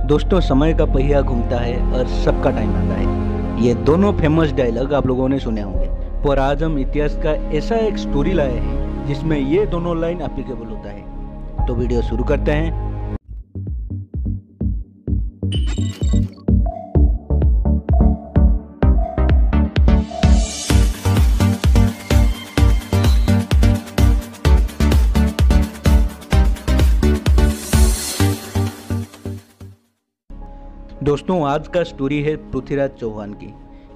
दोस्तों, समय का पहिया घूमता है और सबका टाइम आता है। ये दोनों फेमस डायलॉग आप लोगों ने सुने होंगे, पर आज हम इतिहास का ऐसा एक स्टोरी लाए हैं जिसमें ये दोनों लाइन एप्लीकेबल होता है। तो वीडियो शुरू करते हैं। दोस्तों, आज का स्टोरी है पृथ्वीराज चौहान की,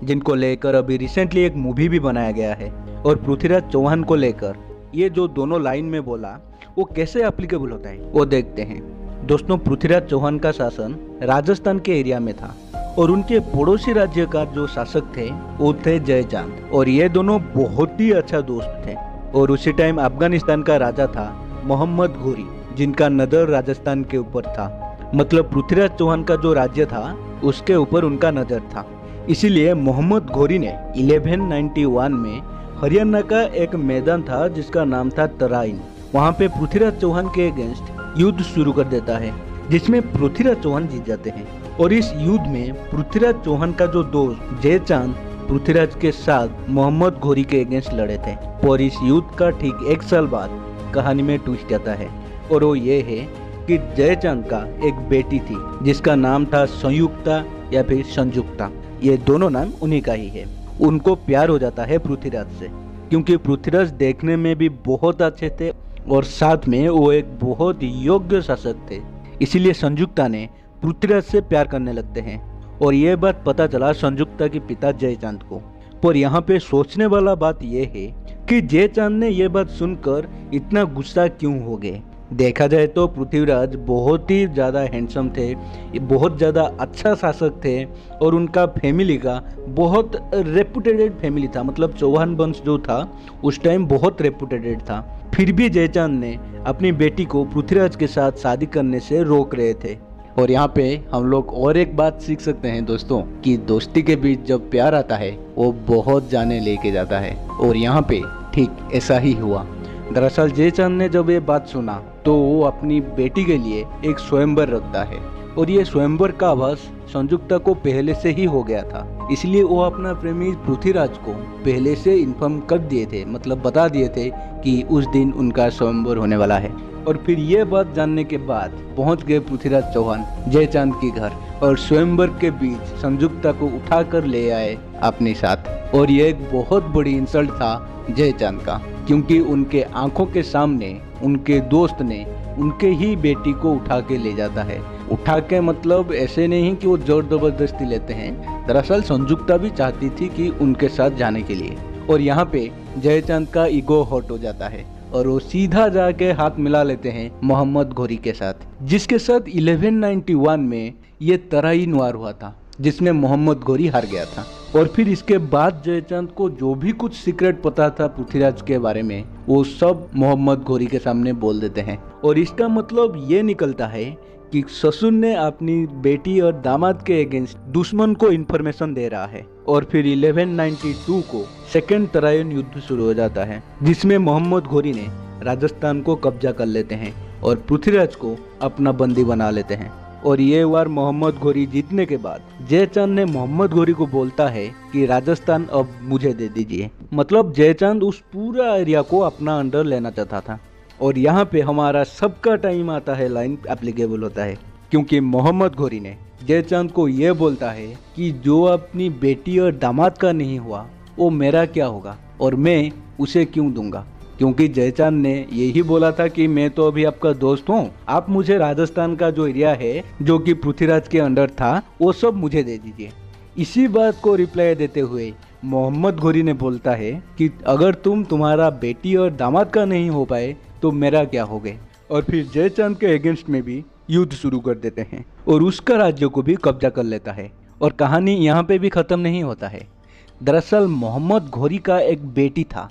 जिनको लेकर अभी रिसेंटली एक मूवी भी बनाया गया है। और पृथ्वीराज चौहान को लेकर ये जो दोनों लाइन में बोला वो कैसे एप्लीकेबल होता है वो देखते हैं। दोस्तों, पृथ्वीराज चौहान का शासन राजस्थान के एरिया में था और उनके पड़ोसी राज्य का जो शासक थे वो थे जयचांद, और ये दोनों बहुत ही अच्छा दोस्त थे। और उसी टाइम अफगानिस्तान का राजा था मोहम्मद घोरी, जिनका नजर राजस्थान के ऊपर था। मतलब पृथ्वीराज चौहान का जो राज्य था उसके ऊपर उनका नजर था। इसीलिए मोहम्मद घोरी ने 1191 में हरियाणा का एक मैदान था जिसका नाम था तराइन, वहां पे पृथ्वीराज चौहान के अगेंस्ट युद्ध शुरू कर देता है, जिसमें पृथ्वीराज चौहान जीत जाते हैं। और इस युद्ध में पृथ्वीराज चौहान का जो दोस्त जयचांद पृथ्वीराज के साथ मोहम्मद घोरी के अगेंस्ट लड़े थे। और इस युद्ध का ठीक 1 साल बाद कहानी में ट्विस्ट आता है, और वो ये है कि जयचांद का एक बेटी थी जिसका नाम था संयुक्ता या फिर संजुक्ता। ये दोनों नाम उन्हीं का ही है। उनको प्यार हो जाता है पृथ्वीराज से, क्योंकि पृथ्वीराज देखने में भी बहुत अच्छे थे और साथ में वो एक बहुत योग्य शासक थे। इसीलिए संजुक्ता ने पृथ्वीराज से प्यार करने लगते हैं। और ये बात पता चला संजुक्ता के पिता जयचांद को। पर यहाँ पे सोचने वाला बात यह है कि जयचांद ने ये बात सुनकर इतना गुस्सा क्यों हो गए। देखा जाए तो पृथ्वीराज बहुत ही ज़्यादा हैंडसम थे, बहुत ज़्यादा अच्छा शासक थे, और उनका फैमिली का बहुत रेपुटेटेड फैमिली था। मतलब चौहान वंश जो था उस टाइम बहुत रेपुटेटेड था। फिर भी जयचांद ने अपनी बेटी को पृथ्वीराज के साथ शादी करने से रोक रहे थे। और यहाँ पे हम लोग और एक बात सीख सकते हैं दोस्तों, कि दोस्ती के बीच जब प्यार आता है वो बहुत जाने लेके जाता है। और यहाँ पे ठीक ऐसा ही हुआ। दरअसल जयचांद ने जब ये बात सुना तो वो अपनी बेटी के लिए एक स्वयंवर रखता है, और ये स्वयंवर का आभास संजुक्ता को पहले से ही हो गया था। इसलिए वो अपना प्रेमी पृथ्वीराज को पहले से इन्फॉर्म कर दिए थे, मतलब बता दिए थे कि उस दिन उनका स्वयंवर होने वाला है। और फिर ये बात जानने के बाद पहुंच गए पृथ्वीराज चौहान जयचांद के घर, और स्वयंवर के बीच संजुक्ता को उठा कर ले आए अपने साथ। और ये एक बहुत बड़ी इंसल्ट था जयचांद का, क्योंकि उनके आंखों के सामने उनके दोस्त ने उनके ही बेटी को उठा के ले जाता है। उठा के मतलब ऐसे नहीं कि वो जोर जबरदस्ती लेते हैं, दरअसल संजुक्ता भी चाहती थी कि उनके साथ जाने के लिए। और यहाँ पे जयचांद का ईगो हर्ट हो जाता है और वो सीधा जाके हाथ मिला लेते हैं मोहम्मद घोरी के साथ, जिसके साथ 1191 में ये तराइन वार हुआ था, जिसमें मोहम्मद घोरी हार गया था। और फिर इसके बाद जयचांद को जो भी कुछ सीक्रेट पता था पृथ्वीराज के बारे में वो सब मोहम्मद घोरी के सामने बोल देते हैं। और इसका मतलब ये निकलता है कि ससुर ने अपनी बेटी और दामाद के अगेंस्ट दुश्मन को इन्फॉर्मेशन दे रहा है। और फिर 1192 को सेकेंड तराइन युद्ध शुरू हो जाता है, जिसमें मोहम्मद घोरी ने राजस्थान को कब्जा कर लेते हैं और पृथ्वीराज को अपना बंदी बना लेते हैं। और ये वार मोहम्मद घोरी जीतने के बाद जयचांद ने मोहम्मद घोरी को बोलता है कि राजस्थान अब मुझे दे दीजिए। मतलब जयचांद उस पूरा एरिया को अपना अंडर लेना चाहता था। और यहाँ पे हमारा सबका टाइम आता है, लाइन एप्लीकेबल होता है, क्योंकि मोहम्मद घोरी ने जयचांद को ये बोलता है कि जो अपनी बेटी और दामाद का नहीं हुआ वो मेरा क्या होगा, और मैं उसे क्यों दूंगा। क्योंकि जयचांद ने यही बोला था कि मैं तो अभी आपका दोस्त हूँ, आप मुझे राजस्थान का जो एरिया है जो कि पृथ्वीराज के अंडर था वो सब मुझे दे दीजिए। इसी बात को रिप्लाई देते हुए मोहम्मद घोरी ने बोलता है कि अगर तुम्हारा बेटी और दामाद का नहीं हो पाए तो मेरा क्या हो गए। और फिर जयचांद के अगेंस्ट में भी युद्ध शुरू कर देते हैं और उसका राज्य को भी कब्जा कर लेता है। और कहानी यहाँ पे भी खत्म नहीं होता है। दरअसल मोहम्मद घोरी का एक बेटी था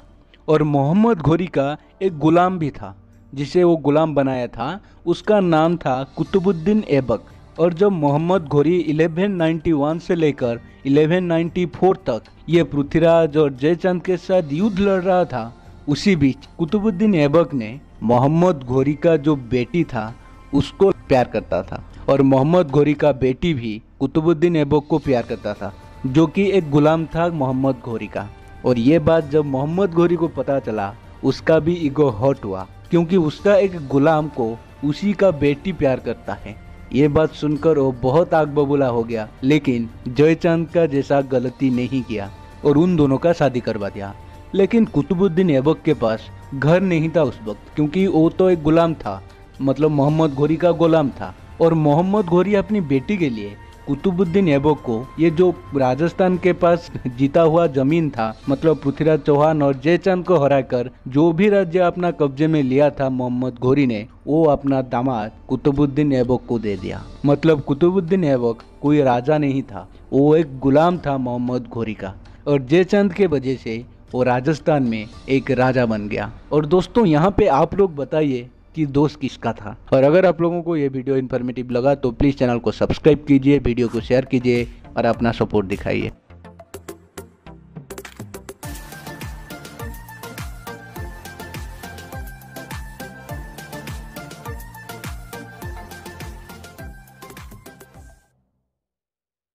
और मोहम्मद घोरी का एक गुलाम भी था, जिसे वो गुलाम बनाया था। उसका नाम था कुतुबुद्दीन ऐबक। और जब मोहम्मद घोरी 1191 से लेकर 1194 तक ये पृथ्वीराज और जयचांद के साथ युद्ध लड़ रहा था, उसी बीच कुतुबुद्दीन ऐबक ने मोहम्मद घोरी का जो बेटी था उसको प्यार करता था और मोहम्मद घोरी का बेटी भी कुतुबुद्दीन ऐबक को प्यार करता था, जो कि एक गुलाम था मोहम्मद घोरी का। और ये बात जब मोहम्मद घोरी को पता चला, उसका भी ईगो हर्ट हुआ, क्योंकि उसका एक गुलाम को उसी का बेटी प्यार करता है। ये बात सुनकर वो बहुत आग बबूला हो गया, लेकिन जयचंद का जैसा गलती नहीं किया और उन दोनों का शादी करवा दिया। लेकिन कुतुबुद्दीन ऐबक के पास घर नहीं था उस वक्त, क्योंकि वो तो एक गुलाम था, मतलब मोहम्मद घोरी का गुलाम था। और मोहम्मद घोरी अपनी बेटी के लिए कुतुबुद्दीन ऐबक को ये जो राजस्थान के पास जीता हुआ जमीन था, मतलब पृथ्वीराज चौहान और जयचंद को हराकर जो भी राज्य अपना कब्जे में लिया था मोहम्मद घोरी ने, वो अपना दामाद कुतुबुद्दीन ऐबक को दे दिया। मतलब कुतुबुद्दीन ऐबक कोई राजा नहीं था, वो एक गुलाम था मोहम्मद घोरी का। और जयचंद के वजह से वो राजस्थान में एक राजा बन गया। और दोस्तों, यहाँ पे आप लोग बताइए कि दोस्त किसका था। और अगर आप लोगों को ये वीडियो इन्फॉर्मेटिव लगा तो प्लीज़ चैनल को सब्सक्राइब कीजिए, वीडियो को शेयर कीजिए और अपना सपोर्ट दिखाइए।